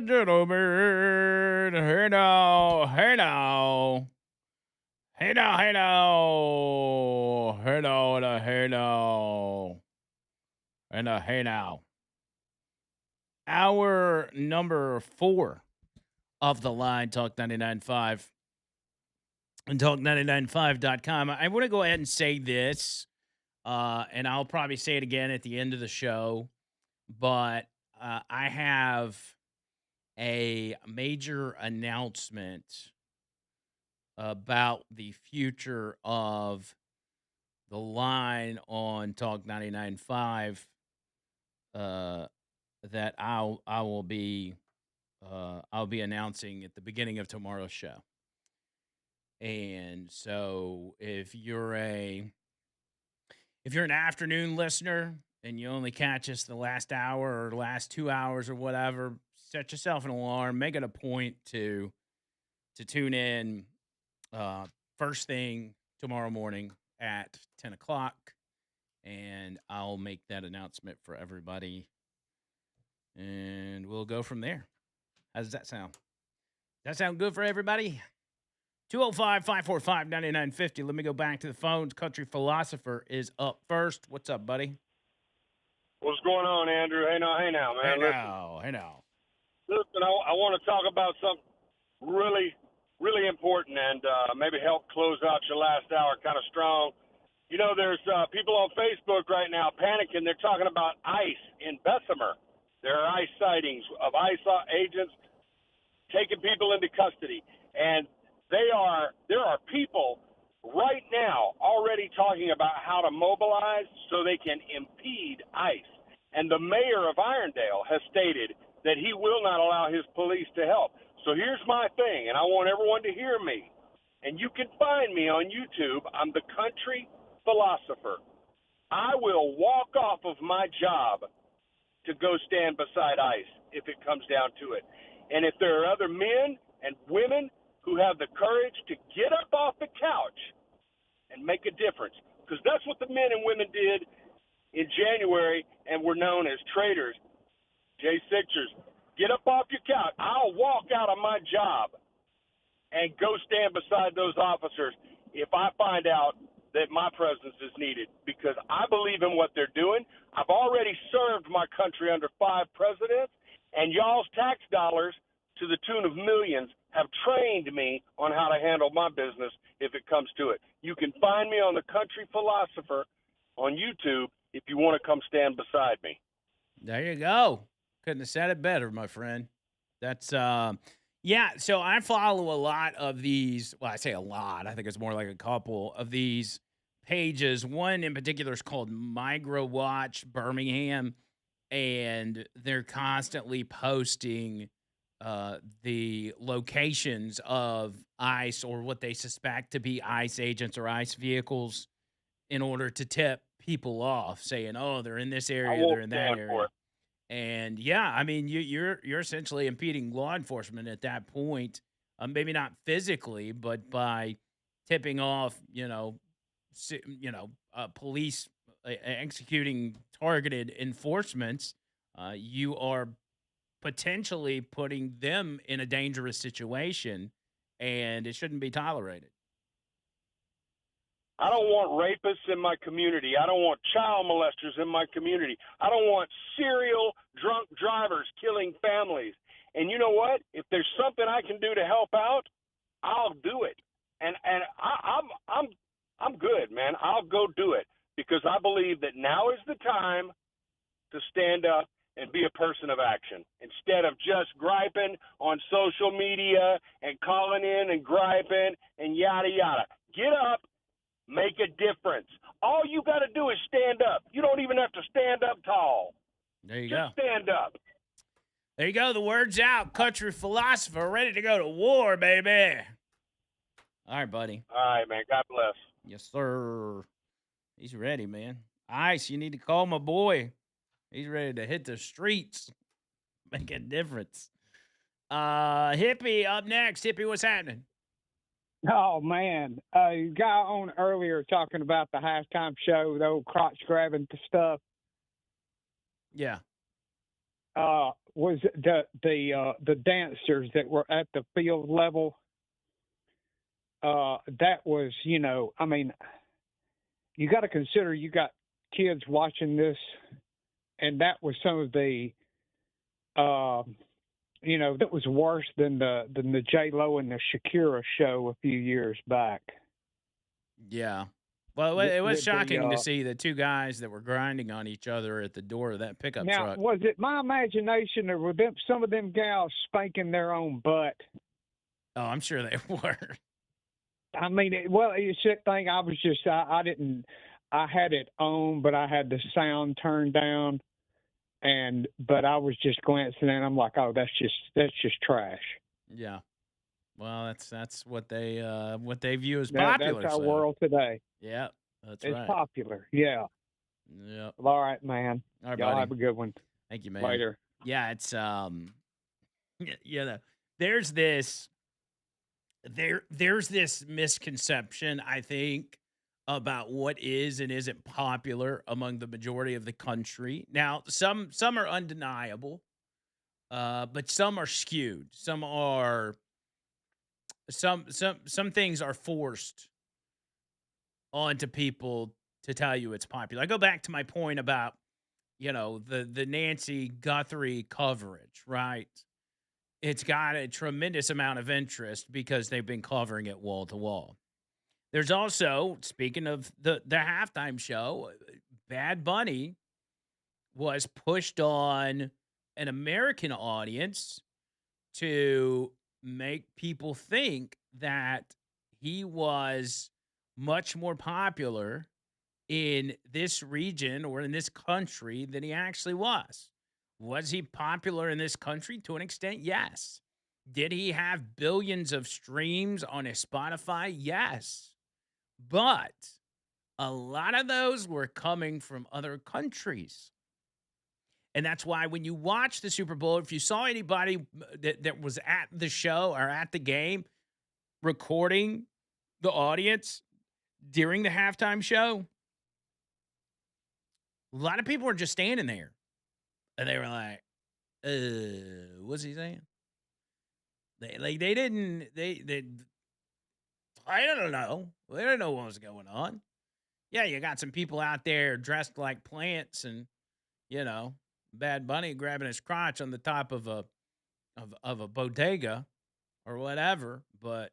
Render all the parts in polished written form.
and gentlemen, hey now, hey now, hey now, hey now, hey now, and a hey now, and a hey now. Hour number 4 of the line, Talk 99.5 and Talk995.com. I want to go ahead and say this, and I'll probably say it again at the end of the show, but I have a major announcement about the future of the line on Talk 99.5 uh, that I'll be announcing at the beginning of tomorrow's show. And so if you're an afternoon listener and you only catch us the last hour or last 2 hours or whatever, set yourself an alarm, make it a point to tune in first thing tomorrow morning at 10 o'clock, and I'll make that announcement for everybody, and we'll go from there. How does that sound? Does that sound good for everybody? 205-545-9950. Let me go back to the phones. Country Philosopher is up first. What's up, buddy? What's going on, Andrew? Hey now, man. Hey now. Listen, I want to talk about something really, really important and maybe help close out your last hour kind of strong. You know, there's people on Facebook right now panicking. They're talking about ICE in Bessemer. There are ICE sightings of ICE agents taking people into custody. And there are people right now already talking about how to mobilize so they can impede ICE. And the mayor of Irondale has stated that he will not allow his police to help. So here's my thing, and I want everyone to hear me. And you can find me on YouTube. I'm the Country Philosopher. I will walk off of my job to go stand beside ICE if it comes down to it. And if there are other men and women who have the courage to get up off the couch and make a difference, because that's what the men and women did in January and were known as traitors, J6ers. Get up off your couch. I'll walk out of my job and go stand beside those officers if I find out that my presence is needed, because I believe in what they're doing. I've already served my country under 5 presidents, and y'all's tax dollars to the tune of millions have trained me on how to handle my business if it comes to it. You can find me on the Country Philosopher on YouTube if you want to come stand beside me. There you go. Couldn't have said it better, my friend. That's yeah, so I follow a lot of these, well, I say a lot, I think it's more like a couple of these pages. One in particular is called Migra Watch Birmingham, and they're constantly posting the locations of ICE or what they suspect to be ICE agents or ICE vehicles in order to tip people off, saying, "Oh, they're in this I area, won't they're in that stand for area." it. And yeah, I mean, you're essentially impeding law enforcement at that point. Maybe not physically, but by tipping off, police executing targeted enforcements, you are potentially putting them in a dangerous situation, and it shouldn't be tolerated. I don't want rapists in my community. I don't want child molesters in my community. I don't want serial drunk drivers killing families. And you know what? If there's something I can do to help out, I'll do it. And I'm good, man. I'll go do it, because I believe that now is the time to stand up and be a person of action instead of just griping on social media and calling in and griping and yada yada. Get up, make a difference. All you got to do is stand up. You don't even have to stand up tall. There you Just go. stand up. There you go. The word's out. Country Philosopher ready to go to war, baby. All right, buddy. All right, man. God bless. Yes, sir. He's ready, man. Ice, you need to call my boy. He's ready to hit the streets. Make a difference. Hippie up next. Hippie, what's happening? Oh man, you got on earlier talking about the halftime show, the old crotch grabbing stuff. Yeah. was the dancers that were at the field level. That was, I mean, you got to consider you got kids watching this, and that was some of the, uh, that was worse than the J Lo and the Shakira show a few years back. Yeah. Well, With, it was with the shocking to see the two guys that were grinding on each other at the door of that pickup Now, truck. was it my imagination, or were some of them gals spanking their own butt? Oh, I'm sure they were. I mean, it's that thing. I didn't, I had it on, but I had the sound turned down, but I was just glancing and I'm like, oh, that's just trash. Yeah. Well, that's what they view as That's popular. our So, world today. yeah, that's It's right. popular. Yeah. Yep. Well, all right, man. All right, Y'all buddy. have a good one. Thank you, man. Later. Yeah, it's there's this there's this misconception, I think, about what is and isn't popular among the majority of the country. Now, some are undeniable, but some are skewed. Some things are forced onto people to tell you it's popular. I go back to my point about, the Nancy Guthrie coverage, right? It's got a tremendous amount of interest because they've been covering it wall to wall. There's also, speaking of the halftime show, Bad Bunny was pushed on an American audience to make people think that he was much more popular in this region or in this country than he actually was. Was he popular in this country? To an extent, yes. Did he have billions of streams on his Spotify? Yes. But a lot of those were coming from other countries. And that's why when you watch the Super Bowl, if you saw anybody that was at the show or at the game recording the audience during the halftime show, a lot of people were just standing there. And they were like, what's he saying? They didn't, I don't know. They didn't know what was going on. Yeah, you got some people out there dressed like plants and, Bad Bunny grabbing his crotch on the top of a bodega or whatever, but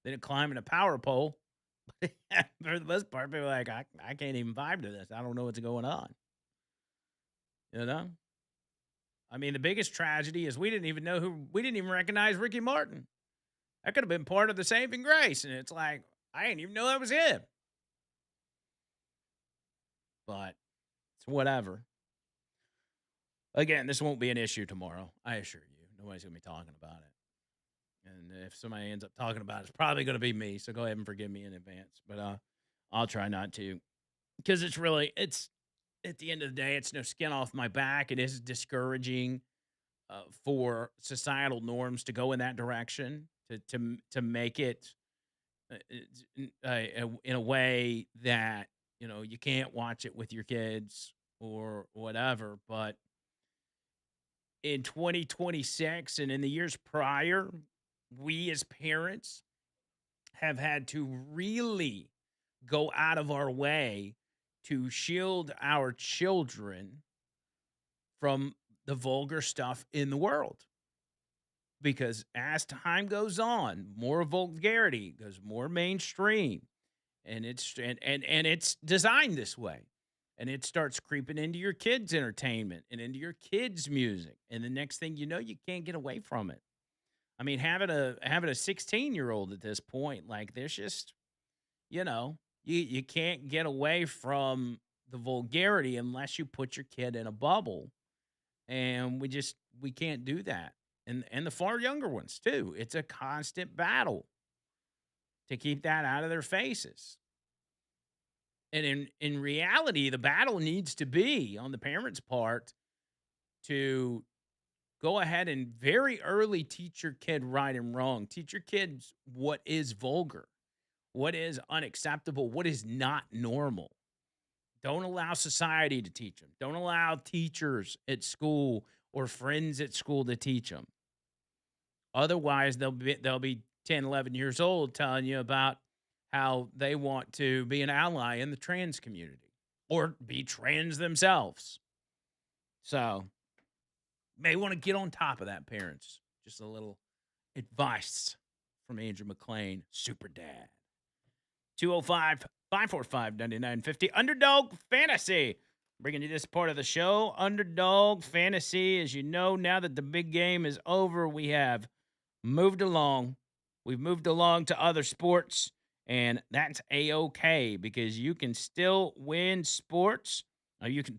they didn't climb in a power pole. For the most part, people are like, I can't even vibe to this. I don't know what's going on. I mean, the biggest tragedy is we didn't even recognize Ricky Martin. That could have been part of the saving grace. And it's like, I didn't even know that was him. But it's whatever. Again, this won't be an issue tomorrow. I assure you. Nobody's going to be talking about it. And if somebody ends up talking about it, it's probably going to be me. So go ahead and forgive me in advance. But I'll try not to. Because it's at the end of the day, it's no skin off my back. It is discouraging for societal norms to go in that direction, to make it in a way that, you can't watch it with your kids or whatever. But in 2026 and in the years prior, we as parents have had to really go out of our way to shield our children from the vulgar stuff in the world. Because as time goes on, more vulgarity goes more mainstream. And it's designed this way. And it starts creeping into your kids' entertainment and into your kids' music. And the next thing you know, you can't get away from it. I mean, having a 16-year-old at this point, like there's just, you can't get away from the vulgarity unless you put your kid in a bubble. And we can't do that. And the far younger ones too. It's a constant battle to keep that out of their faces. And in reality, the battle needs to be on the parents' part to go ahead and very early teach your kid right and wrong. Teach your kids what is vulgar, what is unacceptable, what is not normal. Don't allow society to teach them. Don't allow teachers at school or friends at school to teach them. Otherwise, they'll be 10, 11 years old telling you about how they want to be an ally in the trans community or be trans themselves. So, may want to get on top of that, parents. Just a little advice from Andrew McLean, Super Dad. 205 545 9950. Underdog Fantasy. Bringing you this part of the show. Underdog Fantasy. As you know, now that the big game is over, we have moved along. We've moved along to other sports, and that's A-OK because you can still win sports. You can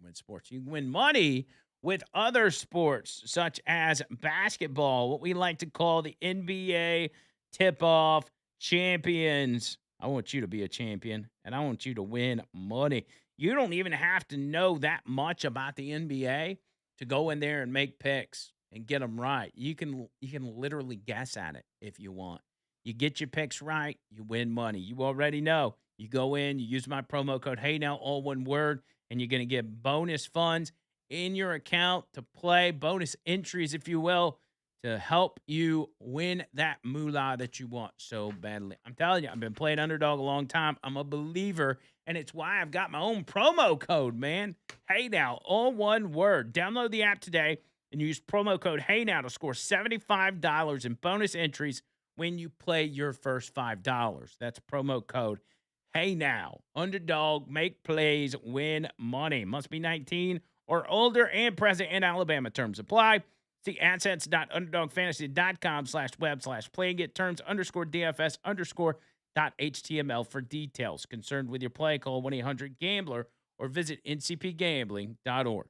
win sports. You can win money with other sports, such as basketball, what we like to call the NBA tip-off champions. I want you to be a champion, and I want you to win money. You don't even have to know that much about the NBA to go in there and make picks and get them right. You can literally guess at it if you want. You get your picks right, you win money. You already know. You go in, you use my promo code HeyNow, all one word, and you're going to get bonus funds in your account to play, bonus entries, if you will, to help you win that moolah that you want so badly. I'm telling you, I've been playing Underdog a long time. I'm a believer, and it's why I've got my own promo code, man. HeyNow, all one word. Download the app today and use promo code HeyNow to score $75 in bonus entries when you play your first $5. That's promo code HeyNow. Underdog, make plays, win money. Must be 19 or older and present in Alabama. Terms apply. See assets.underdogfantasy.com/web/play. Get terms_DFS_.html for details. Concerned with your play, call 1-800-GAMBLER or visit ncpgambling.org.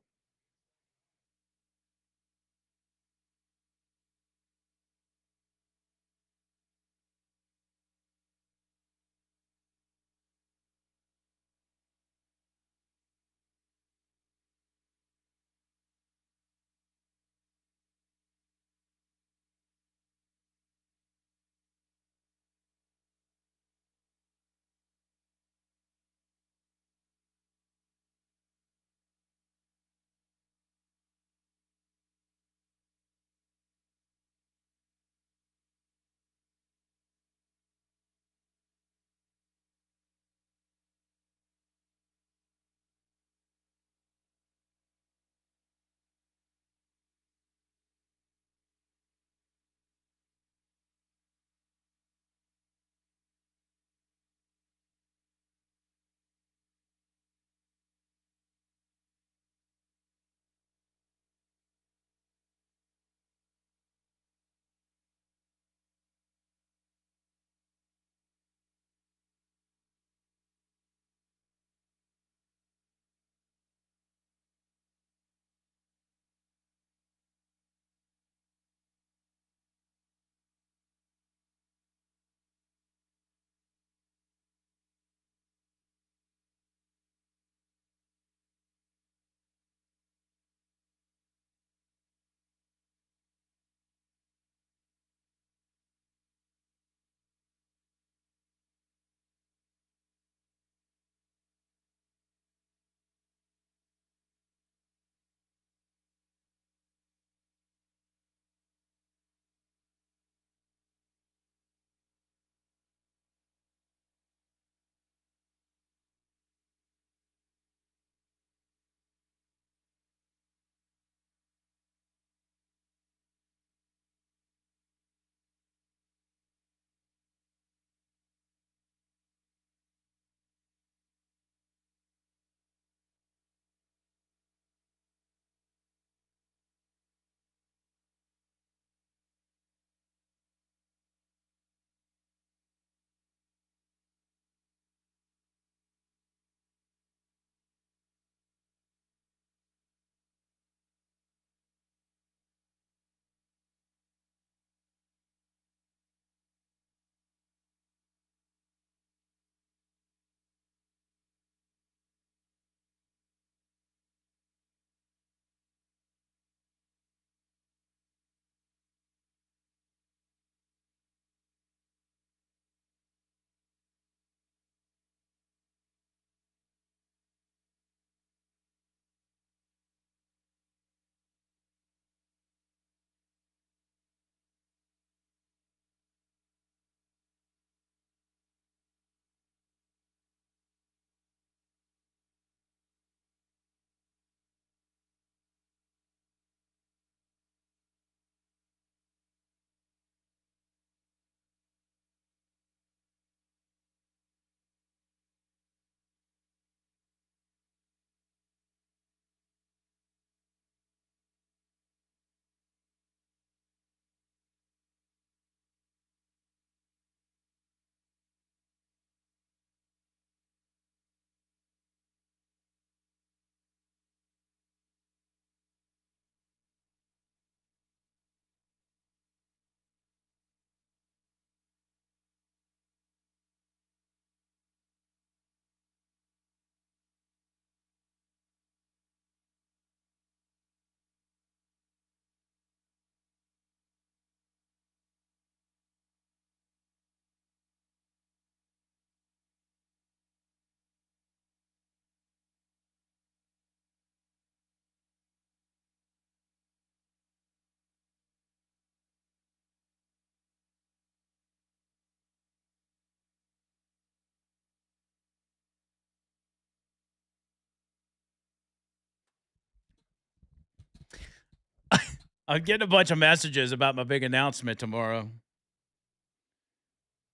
I'm getting a bunch of messages about my big announcement tomorrow.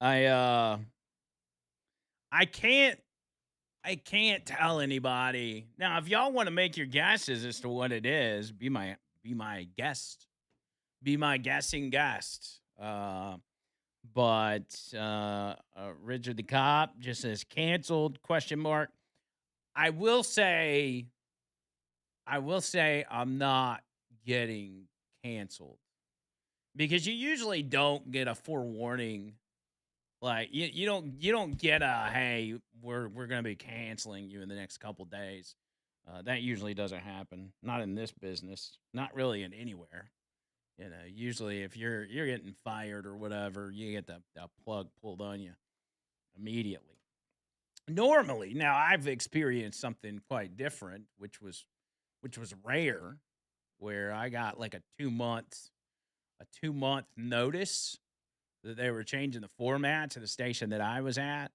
I uh I can't I can't tell anybody. Now, if y'all want to make your guesses as to what it is, be my guest. Be my guessing guest. But Richard the Cop just says canceled question mark. I will say I'm not getting canceled because you usually don't get a forewarning. Like you don't get a hey, we're gonna be canceling you in the next couple days. That usually doesn't happen. Not in this business. Not really in anywhere. Usually if you're getting fired or whatever, you get the plug pulled on you immediately. Normally, now I've experienced something quite different, which was rare, where I got like a 2-month notice that they were changing the format to the station that I was at,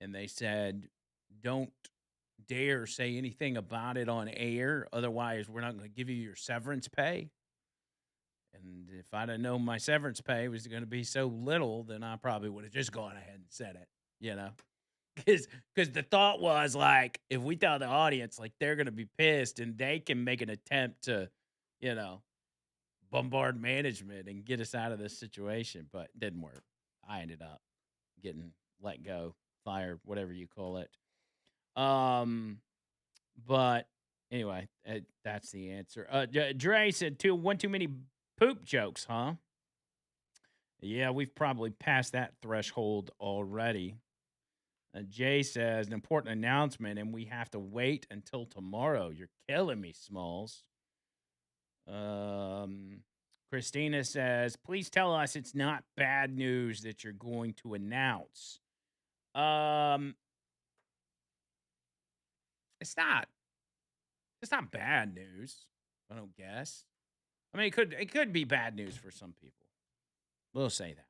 and they said, "Don't dare say anything about it on air, otherwise we're not going to give you your severance pay." And if I'd have known my severance pay was going to be so little, then I probably would have just gone ahead and said it, you know? Because the thought was like, if we tell the audience, like, they're going to be pissed and they can make an attempt to, you know, bombard management and get us out of this situation, but it didn't work. I ended up getting let go, fired, whatever you call it. But anyway, that's the answer. Dre said one too many poop jokes, huh? Yeah, we've probably passed that threshold already. Jay says an important announcement, and we have to wait until tomorrow. You're killing me, Smalls. Christina says, please tell us it's not bad news that you're going to announce. It's not. It's not bad news. I don't guess. I mean, it could be bad news for some people. We'll say that.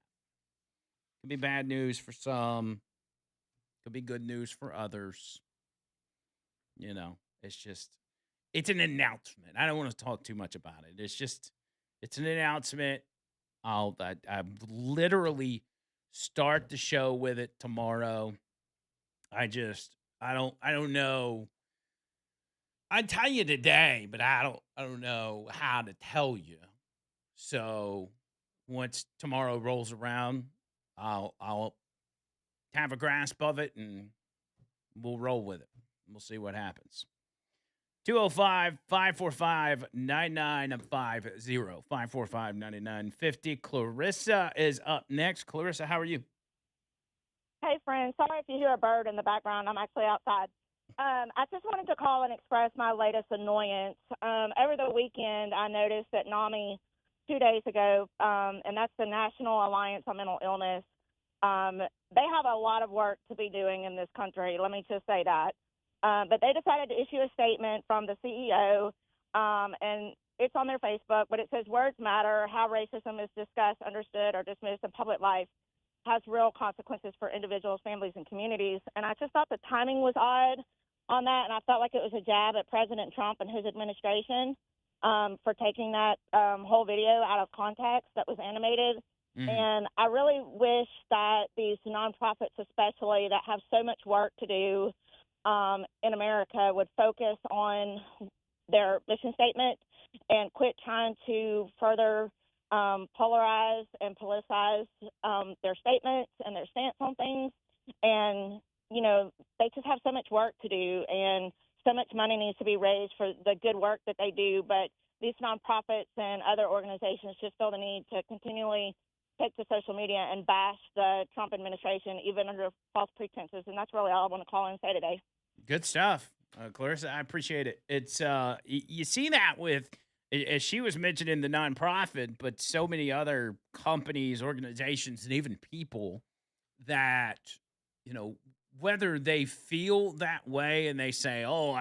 Could be bad news for some. Could be good news for others. It's an announcement. I don't want to talk too much about it. It's an announcement. I literally start the show with it tomorrow. I don't know. I'd tell you today, but I don't know how to tell you. So once tomorrow rolls around, I'll have a grasp of it and we'll roll with it. We'll see what happens. 205-545-9950. 545-9950. Clarissa is up next. Clarissa, how are you? Hey, friend. Sorry if you hear a bird in the background. I'm actually outside. I just wanted to call and express my latest annoyance. Over the weekend, I noticed that NAMI 2 days ago, and that's the National Alliance on Mental Illness, they have a lot of work to be doing in this country. Let me just say that. But they decided to issue a statement from the CEO, and it's on their Facebook, but it says words matter, how racism is discussed, understood, or dismissed in public life has real consequences for individuals, families, and communities. And I just thought the timing was odd on that, and I felt like it was a jab at President Trump and his administration for taking that whole video out of context that was animated. Mhm. And I really wish that these nonprofits, especially that have so much work to do in America, would focus on their mission statement and quit trying to further polarize and politicize their statements and their stance on things. And, they just have so much work to do, and so much money needs to be raised for the good work that they do. But these nonprofits and other organizations just feel the need to continually take to social media and bash the Trump administration, even under false pretenses. And that's really all I want to call and say today. Good stuff, Clarissa. I appreciate it. It's you see that with, as she was mentioning, the nonprofit, but so many other companies, organizations, and even people that whether they feel that way and they say, "Oh,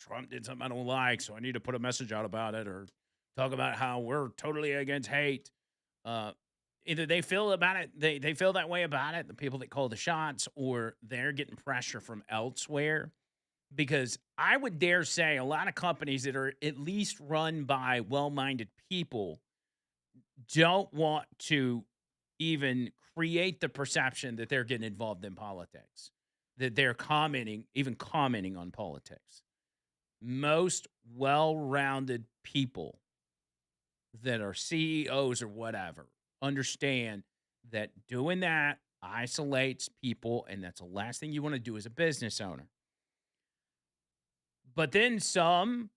Trump did something I don't like, so I need to put a message out about it," or talk about how we're totally against hate. Either they feel about it, they feel that way about it, the people that call the shots, or they're getting pressure from elsewhere because I would dare say a lot of companies that are at least run by well-minded people don't want to even create the perception that they're getting involved in politics, that they're commenting on politics. Most well-rounded people that are CEOs or whatever understand that doing that isolates people, and that's the last thing you want to do as a business owner. But then some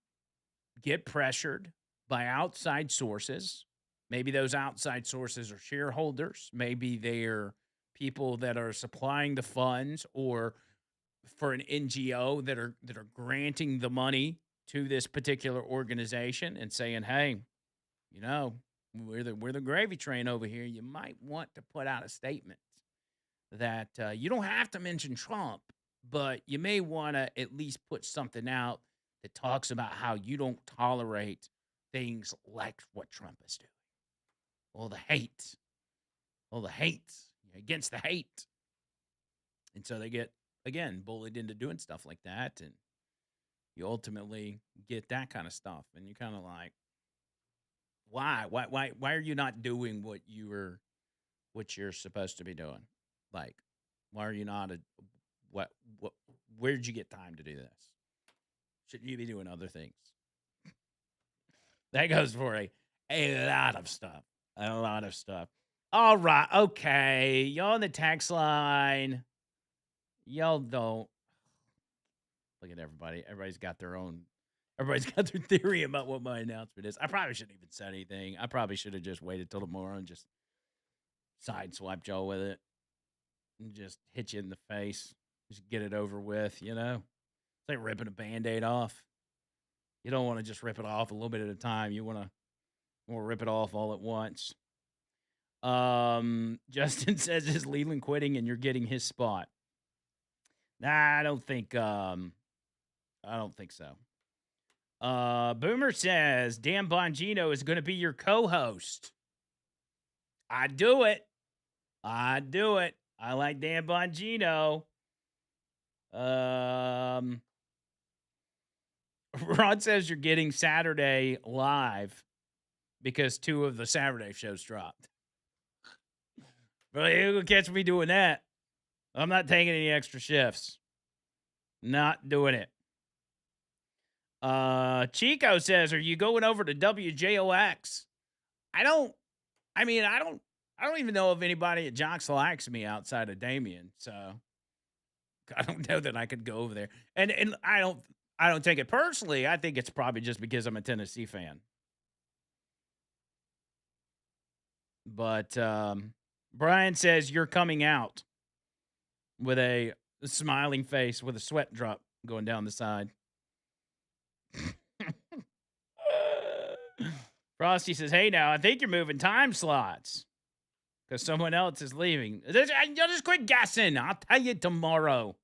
get pressured by outside sources. Maybe those outside sources are shareholders. Maybe they're people that are supplying the funds, or for an NGO that are granting the money to this particular organization and saying, "Hey, you know, we're the gravy train over here. You might want to put out a statement that you don't have to mention Trump, but you may want to at least put something out that talks about how you don't tolerate things like what Trump is doing. All the hate, all the hate against the hate." And so they get, again, bullied into doing stuff like that. And you ultimately get that kind of stuff. And you kind of like, why? Why are you not doing what you're supposed to be doing? Like, why are you not what where did you get time to do this? Shouldn't you be doing other things? That goes for a lot of stuff. A lot of stuff. All right. Okay. Y'all on the text line. Y'all don't look at everybody. Everybody's got their theory about what my announcement is. I probably shouldn't even said anything. I probably should have just waited till tomorrow and just sideswiped y'all with it and just hit you in the face. Just get it over with, you know? It's like ripping a Band-Aid off. You don't want to just rip it off a little bit at a time. You want to rip it off all at once. Justin says, is Leland quitting and you're getting his spot? Nah, I don't think so. Boomer says Dan Bongino is going to be your co-host. I'd do it. I like Dan Bongino. Rod says you're getting Saturday live because 2 of the Saturday shows dropped. Well, you're going to catch me doing that. I'm not taking any extra shifts. Not doing it. Chico says, are you going over to WJOX? I don't even know if anybody at Jocks likes me outside of Damien, so I don't know that I could go over there. And I don't take it personally. I think it's probably just because I'm a Tennessee fan. But Brian says you're coming out with a smiling face with a sweat drop going down the side. Frosty says, hey, now, I think you're moving time slots because someone else is leaving. You'll just quit guessing. I'll tell you tomorrow.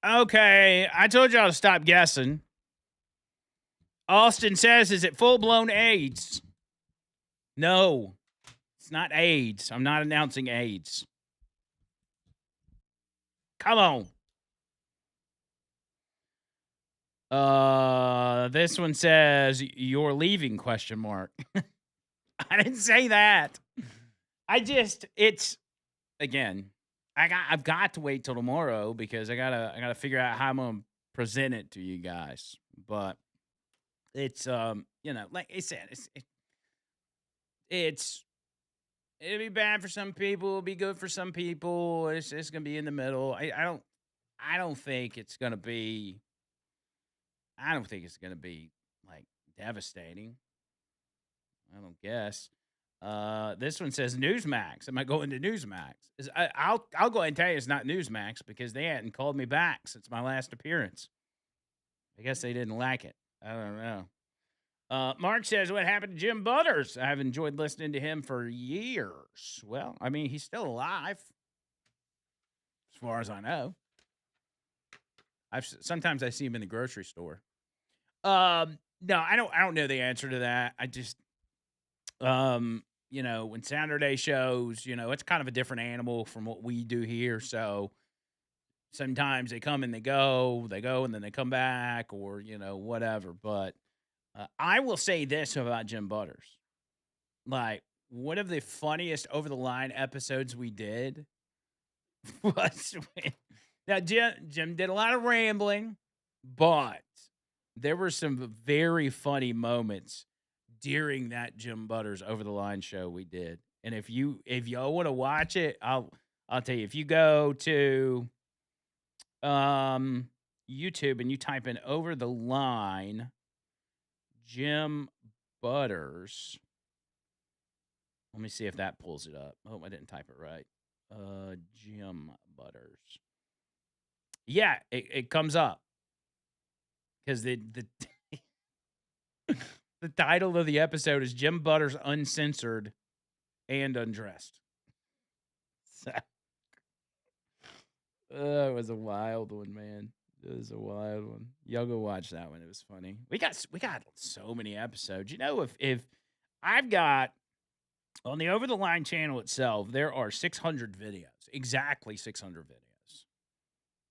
Okay, I told y'all to stop guessing. Austin says, is it full-blown AIDS? No, it's not AIDS. I'm not announcing AIDS. Come on. This one says, you're leaving, question mark. I didn't say that. Again, I've got to wait till tomorrow because I gotta figure out how I'm gonna present it to you guys. But it's like I said, it'll be bad for some people, it'll be good for some people. It's gonna be in the middle. I don't think it's gonna be like devastating. I don't guess. This one says Newsmax. Am I going to Newsmax? I'll go ahead and tell you it's not Newsmax because they hadn't called me back since my last appearance. I guess they didn't like it. I don't know. Mark says, what happened to Jim Butters? I've enjoyed listening to him for years. Well, I mean, he's still alive, as far as I know. Sometimes I see him in the grocery store. No, I don't know the answer to that. I just, when Saturday shows, it's kind of a different animal from what we do here. So sometimes they come and they go and then they come back or, whatever. But I will say this about Jim Butters. Like, one of the funniest over the line episodes we did was now Jim did a lot of rambling, but there were some very funny moments during that Jim Butters over the line show we did. And if y'all want to watch it, I'll tell you, if you go to YouTube and you type in over the line Jim Butters, let me see if that pulls it up. Oh, I didn't type it right. Jim Butters. Yeah, it comes up. Because the the title of the episode is Jim Butters Uncensored and Undressed. So, it was a wild one, man. It was a wild one. Y'all go watch that one. It was funny. We got so many episodes. If I've got on the Over the Line channel itself, there are 600 videos. Exactly 600 videos.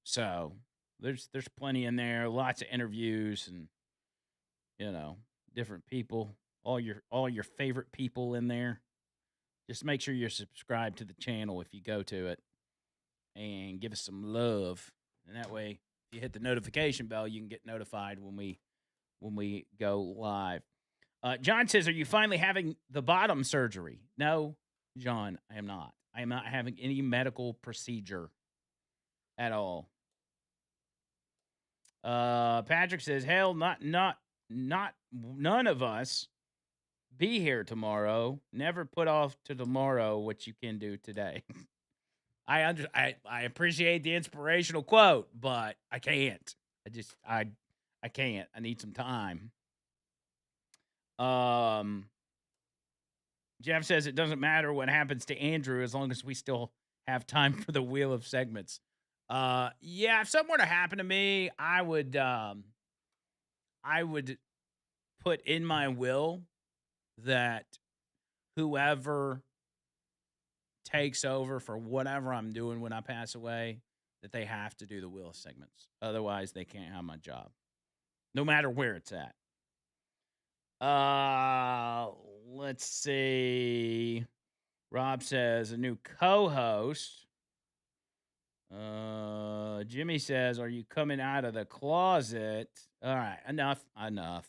So there's plenty in there, lots of interviews and different people, all your favorite people in there. Just make sure you're subscribed to the channel if you go to it and give us some love. And that way, if you hit the notification bell, you can get notified when we go live. John says, are you finally having the bottom surgery? No, John, I am not. I am not having any medical procedure at all. Patrick says, hell, not none of us be here tomorrow. Never put off to tomorrow what you can do today. I appreciate the inspirational quote, but I can't. I can't. I need some time. Jeff says it doesn't matter what happens to Andrew as long as we still have time for the Wheel of Segments. Yeah, if something were to happen to me, I would put in my will that whoever takes over for whatever I'm doing when I pass away, that they have to do the Wheel of Segments. Otherwise, they can't have my job, no matter where it's at. Let's see. Rob says a new co-host. Jimmy says, are you coming out of the closet? All right, enough. Well,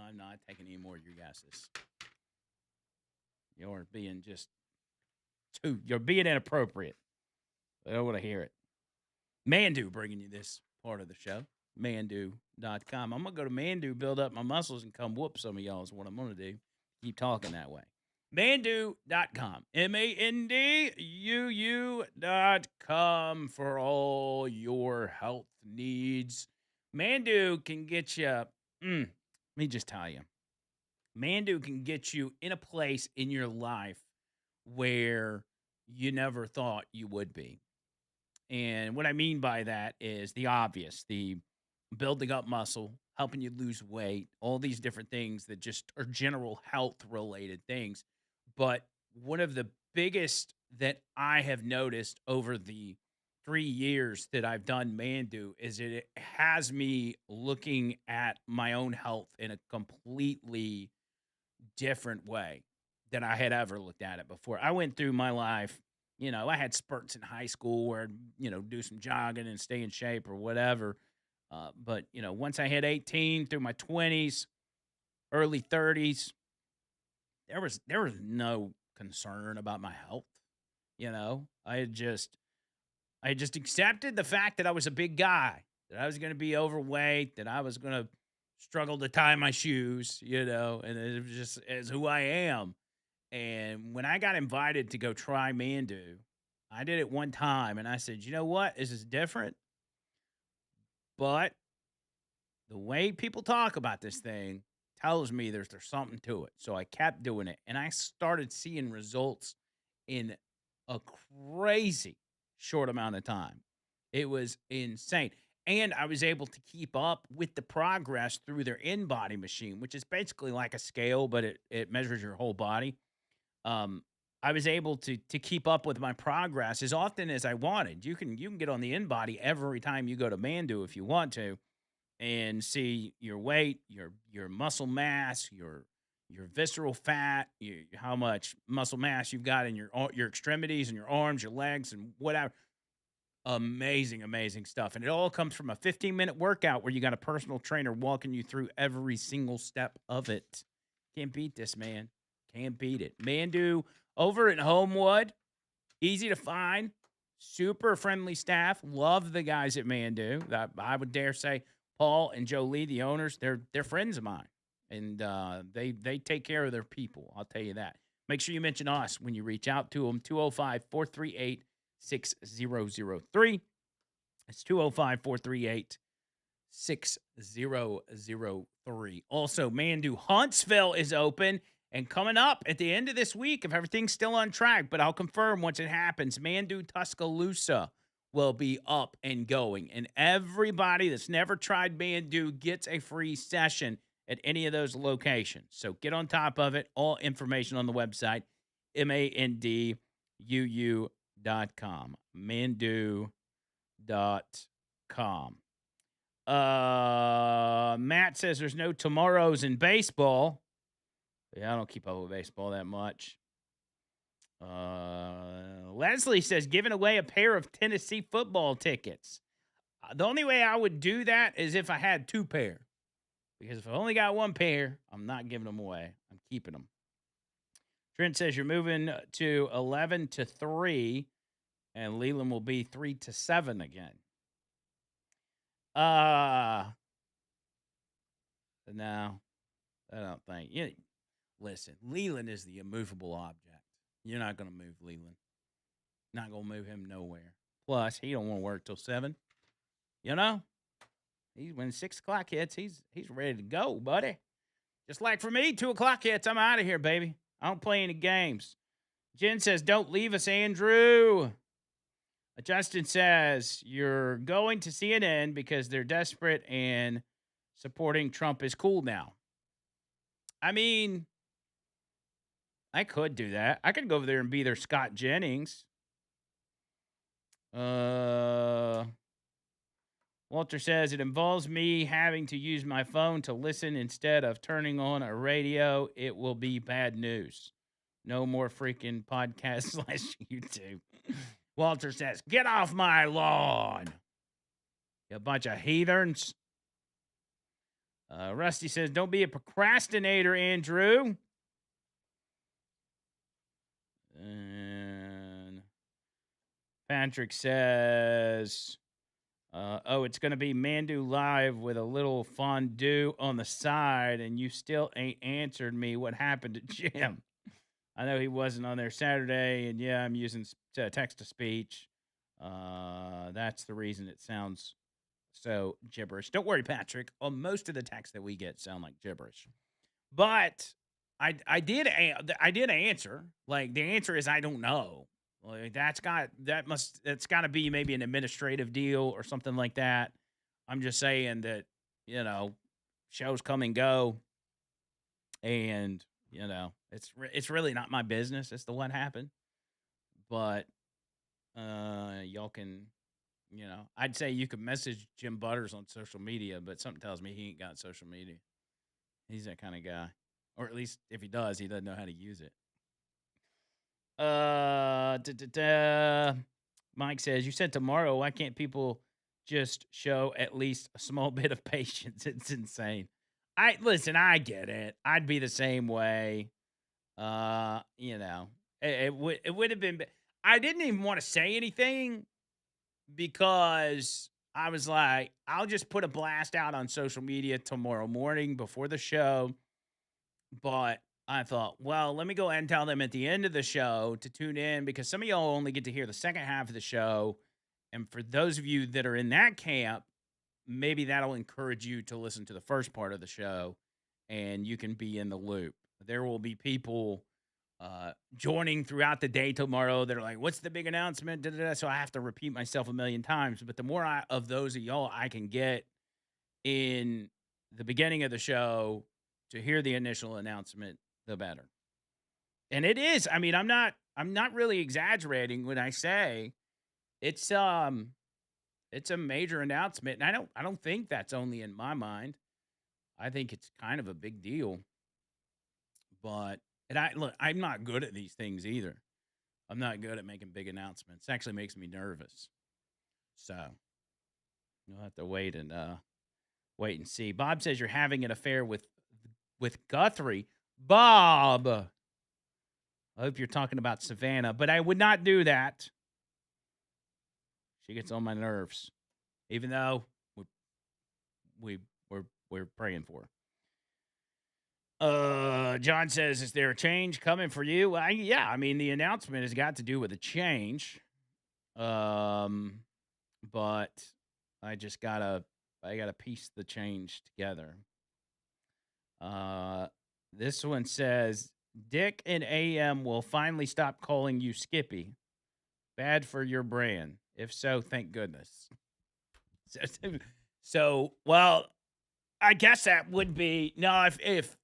I'm not taking any more of your guesses. You're being you're being inappropriate. I don't want to hear it. Mandu bringing you this part of the show. Mandu.com. I'm going to go to Mandu, build up my muscles, and come whoop some of y'all is what I'm going to do. Keep talking that way. Mandu.com. MANDUU.com for all your health needs. Mandu can get you, let me just tell you. Mandu can get you in a place in your life where you never thought you would be. And what I mean by that is the obvious, the building up muscle, helping you lose weight, all these different things that just are general health related things. But one of the biggest that I have noticed over the 3 years that I've done Mandu is it has me looking at my own health in a completely different way than I had ever looked at it before. I went through my life, I had spurts in high school where I'd, do some jogging and stay in shape or whatever. But, once I hit 18 through my 20s, early 30s, there was no concern about my health. I just accepted the fact that I was a big guy, that I was going to be overweight, that I was going to struggle to tie my shoes, and it was just as who I am. And when I got invited to go try Mandu, I did it one time and I said, you know what? This is different. But the way people talk about this thing tells me there's something to it. So I kept doing it and I started seeing results in a crazy short amount of time. It was insane. And I was able to keep up with the progress through their in-body machine, which is basically like a scale, but it measures your whole body. I was able to keep up with my progress as often as I wanted. You can get on the in-body every time you go to Mandu if you want to, and see your weight, your muscle mass, your visceral fat, how much muscle mass you've got in your extremities and your arms, your legs, and whatever. Amazing, amazing stuff. And it all comes from a 15-minute workout where you got a personal trainer walking you through every single step of it. Can't beat this, man. Can't beat it. Mandu over at Homewood. Easy to find. Super friendly staff. Love the guys at Mandu. I would dare say Paul and Joe Lee, the owners, they're friends of mine. And they take care of their people. I'll tell you that. Make sure you mention us when you reach out to them. 205-438-6003. It's 205-438-6003. Also, Mandu Huntsville is open and coming up at the end of this week, if everything's still on track, but I'll confirm once it happens, Mandu Tuscaloosa will be up and going. And everybody that's never tried Mandu gets a free session at any of those locations. So get on top of it. All information on the website, manduu.com. Mandu.com. Matt says there's no tomorrows in baseball. Yeah, I don't keep up with baseball that much. Leslie says giving away a pair of Tennessee football tickets. The only way I would do that is if I had two pair. Because if I only got one pair, I'm not giving them away. I'm keeping them. Trent says you're moving to 11-3, and Leland will be 3-7 again. No, I don't think. Listen, Leland is the immovable object. You're not going to move Leland. Not going to move him nowhere. Plus, he don't want to work till 7. When 6 o'clock hits, he's ready to go, buddy. Just like for me, 2 o'clock hits, I'm out of here, baby. I don't play any games. Jen says, don't leave us, Andrew. Justin says, you're going to CNN because they're desperate and supporting Trump is cool now. I mean, I could do that. I could go over there and be their Scott Jennings. Walter says, it involves me having to use my phone to listen instead of turning on a radio. It will be bad news. No more freaking podcast / YouTube. Walter says, get off my lawn. You bunch of heathens. Rusty says, don't be a procrastinator, Andrew. And Patrick says, it's going to be Mandu Live with a little fondue on the side, and you still ain't answered me what happened to Jim. I know he wasn't on there Saturday, and yeah, I'm using text-to-speech. That's the reason it sounds so gibberish. Don't worry, Patrick. Most of the texts that we get sound like gibberish. But I did answer. Like, the answer is I don't know. Like that's got to be maybe an administrative deal or something like that. I'm just saying that, shows come and go, and it's really not my business as to what happened. But y'all can, I'd say you could message Jim Butters on social media, but something tells me he ain't got social media. He's that kind of guy, or at least if he does, he doesn't know how to use it. Mike says, you said tomorrow. Why can't people just show at least a small bit of patience? It's insane. I get it. I'd be the same way. It would have been. I didn't even want to say anything because I was like, I'll just put a blast out on social media tomorrow morning before the show. But I thought, well, let me go ahead and tell them at the end of the show to tune in, because some of y'all only get to hear the second half of the show. And for those of you that are in that camp, maybe that'll encourage you to listen to the first part of the show and you can be in the loop. There will be people joining throughout the day tomorrow that are like, what's the big announcement? Da-da-da. So I have to repeat myself a million times. But the more of those of y'all I can get in the beginning of the show to hear the initial announcement, the better. And it is. I mean, I'm not really exaggerating when I say it's a major announcement. And I don't think that's only in my mind. I think it's kind of a big deal. But I'm not good at these things either. I'm not good at making big announcements. It actually makes me nervous. So you'll have to wait and see. Bob says you're having an affair with Guthrie. Bob, I hope you're talking about Savannah, but I would not do that. She gets on my nerves, even though we're praying for her. John says, is there a change coming for you? Yeah, I mean, the announcement has got to do with a change. But I just gotta piece the change together. This one says, Dick and AM will finally stop calling you Skippy. Bad for your brand. If so, thank goodness. So, well, I guess that would be, no, if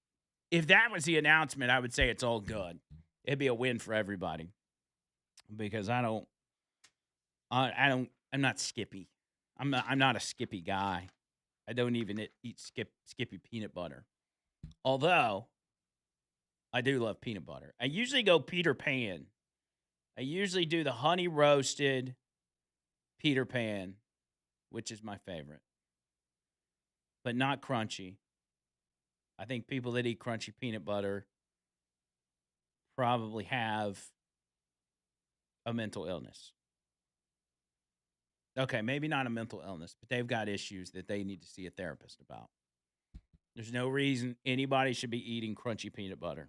that was the announcement, I would say it's all good. It'd be a win for everybody, because I'm not Skippy. I'm not a Skippy guy. I don't even eat Skippy peanut butter. Although I do love peanut butter. I usually go Peter Pan. I usually do the honey roasted Peter Pan, which is my favorite, but not crunchy. I think people that eat crunchy peanut butter probably have a mental illness. Okay, maybe not a mental illness, but they've got issues that they need to see a therapist about. There's no reason anybody should be eating crunchy peanut butter.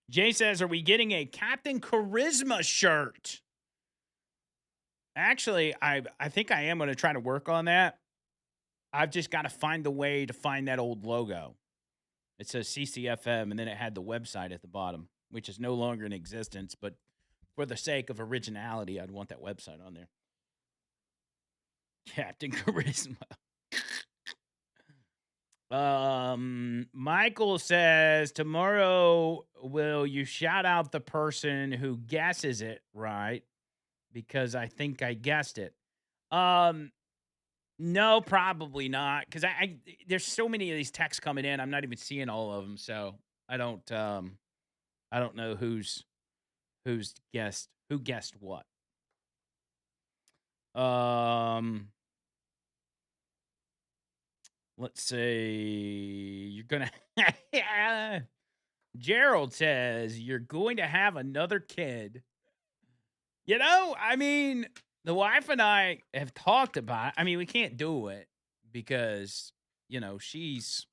Jay says, are we getting a Captain Charisma shirt? Actually, I think I am going to try to work on that. I've just got to find the way to find that old logo. It says CCFM, and then it had the website at the bottom, which is no longer in existence. But for the sake of originality, I'd want that website on there. Captain Charisma. Michael says, tomorrow, will you shout out the person who guesses it right? Because I think I guessed it. No, probably not. Because I there's so many of these texts coming in, I'm not even seeing all of them. So I don't know who guessed what. Let's see. You're gonna Gerald says you're going to have another kid. I mean, the wife and I have talked about it. I mean, we can't do it because, Trish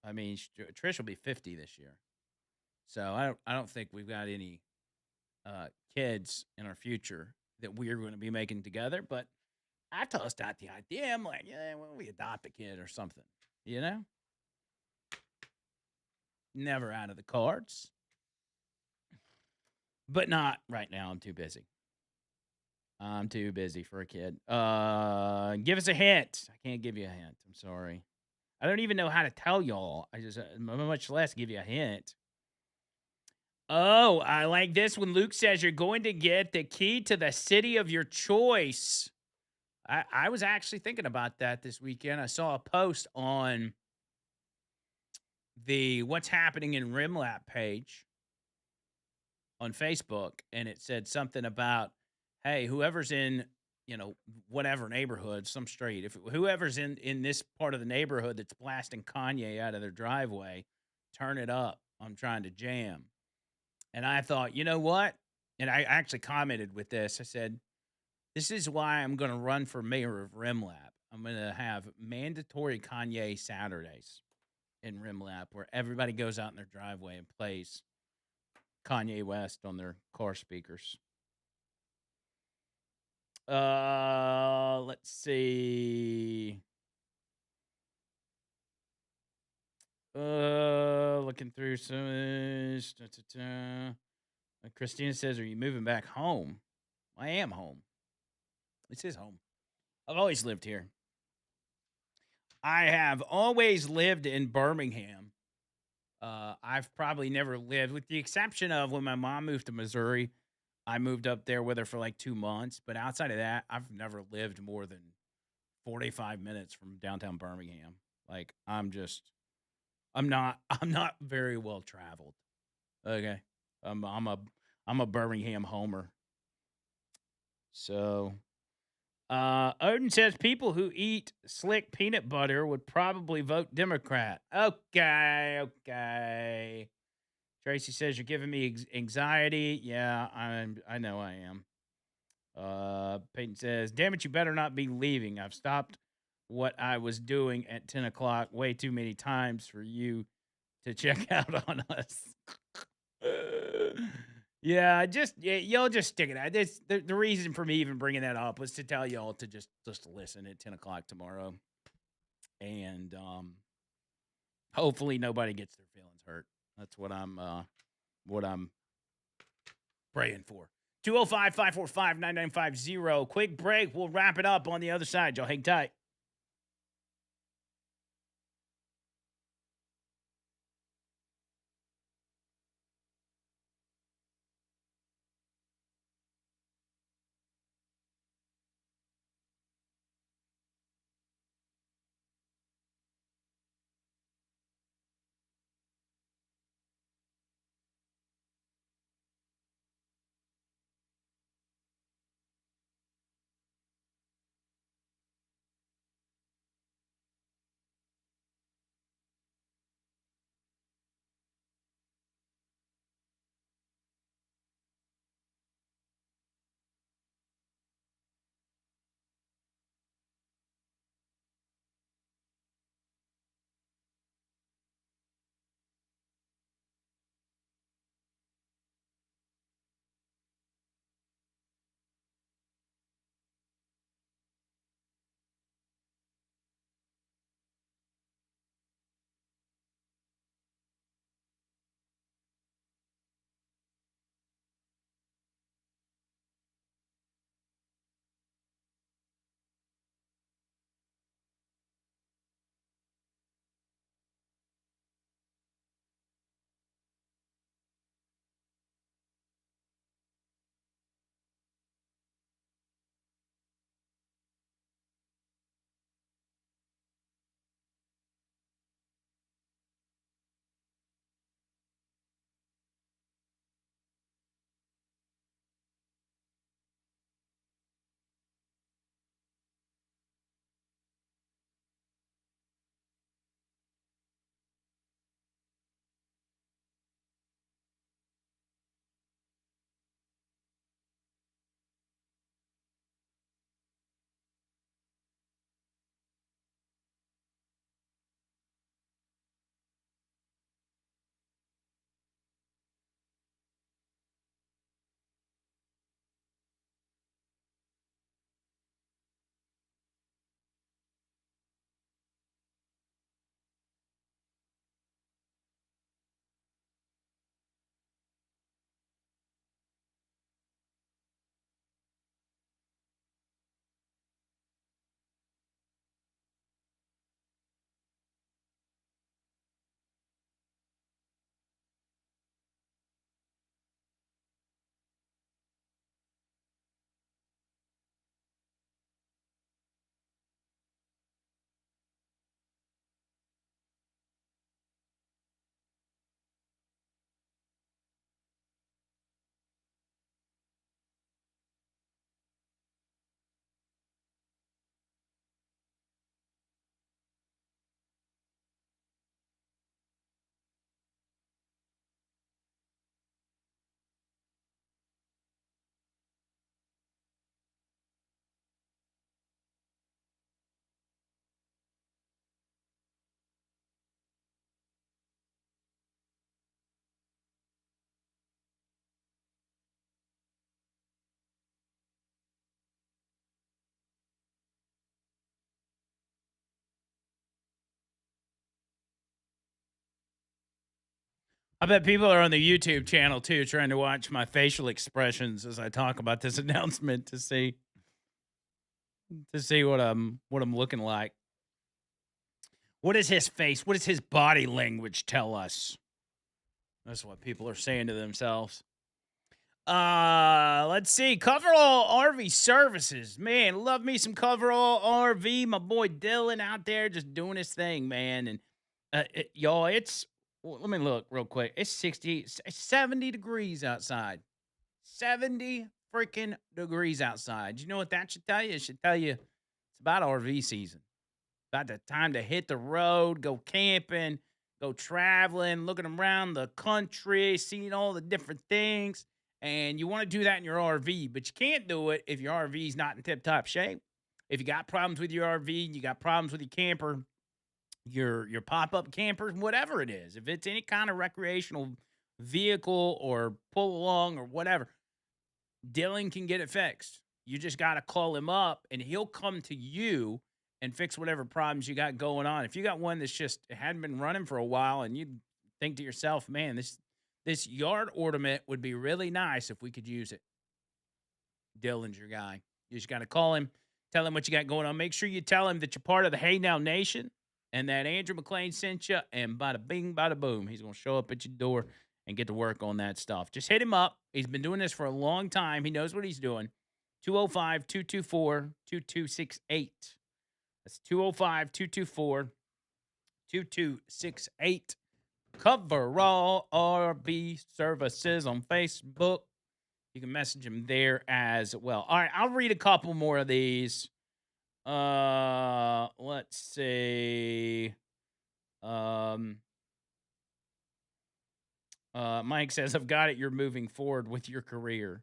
will be 50 this year. So I don't think we've got any kids in our future that we're going to be making together. But I tossed out the idea. I'm like, yeah, well, we adopt a kid or something, Never out of the cards. but not right now. I'm too busy. I'm too busy for a kid. Give us a hint. I can't give you a hint. I'm sorry. I don't even know how to tell y'all. I just much less give you a hint. Oh, I like this one. Luke says you're going to get the key to the city of your choice. I was actually thinking about that this weekend. I saw a post on the What's Happening in Rimlap page on Facebook, and it said something about, hey, whoever's in, whatever neighborhood, some street, if whoever's in this part of the neighborhood that's blasting Kanye out of their driveway, turn it up. I'm trying to jam. And I thought, you know what? And I actually commented with this. I said, this is why I'm going to run for mayor of Rimlap. I'm going to have mandatory Kanye Saturdays in Rimlap where everybody goes out in their driveway and plays Kanye West on their car speakers. Let's see. Looking through some. Christina says, "Are you moving back home?" I am home. This is home. I've always lived here. I have always lived in Birmingham. I've probably never lived, with the exception of when my mom moved to Missouri. I moved up there with her for like 2 months. But outside of that, I've never lived more than 45 minutes from downtown Birmingham. Like, I'm not very well traveled. Okay. I'm a Birmingham homer. So, Odin says people who eat slick peanut butter would probably vote Democrat. Okay. Tracy says you're giving me anxiety. Yeah, I know I am. Peyton says, damn it, you better not be leaving. I've stopped what I was doing at 10 o'clock way too many times for you to check out on us. Yeah, y'all just stick it out. This the reason for me even bringing that up was to tell y'all to just listen at 10 o'clock tomorrow, and hopefully nobody gets their feelings hurt. That's what I'm praying for. 205-545-9950. Quick break. We'll wrap it up on the other side. Y'all hang tight. I bet people are on the YouTube channel too, trying to watch my facial expressions as I talk about this announcement to see what I'm looking like. What is his face? What does his body language tell us? That's what people are saying to themselves. Let's see. Coverall RV Services. Man, love me some Coverall RV. My boy Dylan out there just doing his thing, man. And y'all, let me look real quick. It's 70 degrees outside. 70 freaking degrees outside. You know what that should tell you? It should tell you it's about RV season. About the time to hit the road, go camping, go traveling, looking around the country, seeing all the different things. And you want to do that in your RV, but you can't do it if your RV is not in tip-top shape. If you got problems with your RV, you got problems with your camper, your pop-up campers, whatever it is. If it's any kind of recreational vehicle or pull along or whatever, Dylan can get it fixed. You just got to call him up, and he'll come to you and fix whatever problems you got going on. If you got one that's just hadn't been running for a while and you think to yourself, man, this yard ornament would be really nice if we could use it, Dylan's your guy. You just got to call him, tell him what you got going on. Make sure you tell him that you're part of the Hey Now Nation and that Andrew McLean sent you, and bada bing, bada boom, he's going to show up at your door and get to work on that stuff. Just hit him up. He's been doing this for a long time. He knows what he's doing. 205-224-2268. That's 205-224-2268. Coverall RV Services on Facebook. You can message him there as well. All right, I'll read a couple more of these. Let's see. Mike says, I've got it. You're moving forward with your career.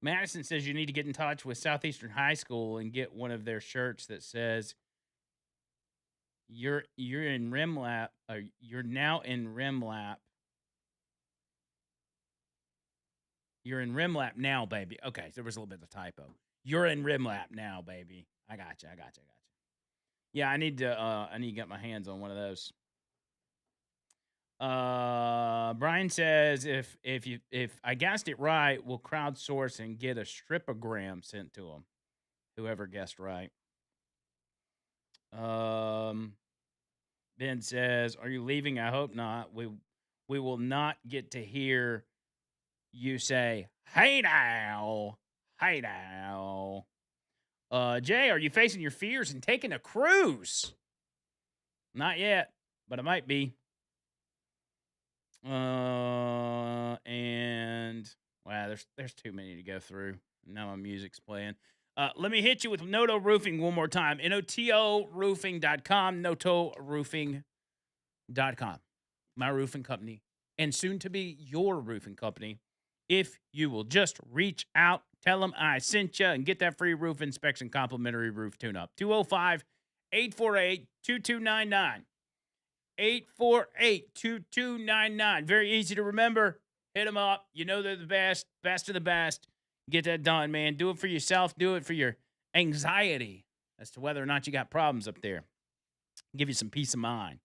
Madison says you need to get in touch with Southeastern High School and get one of their shirts that says you're in RimLap. You're now in RimLap. You're in RimLap now, baby. Okay, there was a little bit of a typo. You're in RimLap now, baby. I got you. Yeah, I need to get my hands on one of those. Brian says if I guessed it right, we'll crowdsource and get a stripogram sent to him. Whoever guessed right. Ben says, "Are you leaving? I hope not. We will not get to hear you say, 'Hey now, hey now.'" Jay, are you facing your fears and taking a cruise? Not yet, but I might be. And wow, there's too many to go through. Now my music's playing. Let me hit you with Noto Roofing one more time. NOTOroofing.com, NOTOroofing.com. My roofing company, and soon to be your roofing company. If you will just reach out, tell them I sent you, and get that free roof inspection complimentary roof tune-up. 205-848-2299. 848-2299. Very easy to remember. Hit them up. You know they're the best of the best. Get that done, man. Do it for yourself. Do it for your anxiety as to whether or not you got problems up there. Give you some peace of mind.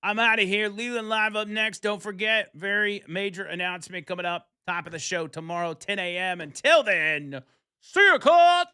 I'm out of here. Leland Live up next. Don't forget, very major announcement coming up. Top of the show tomorrow, 10 a.m. Until then, see you, Court.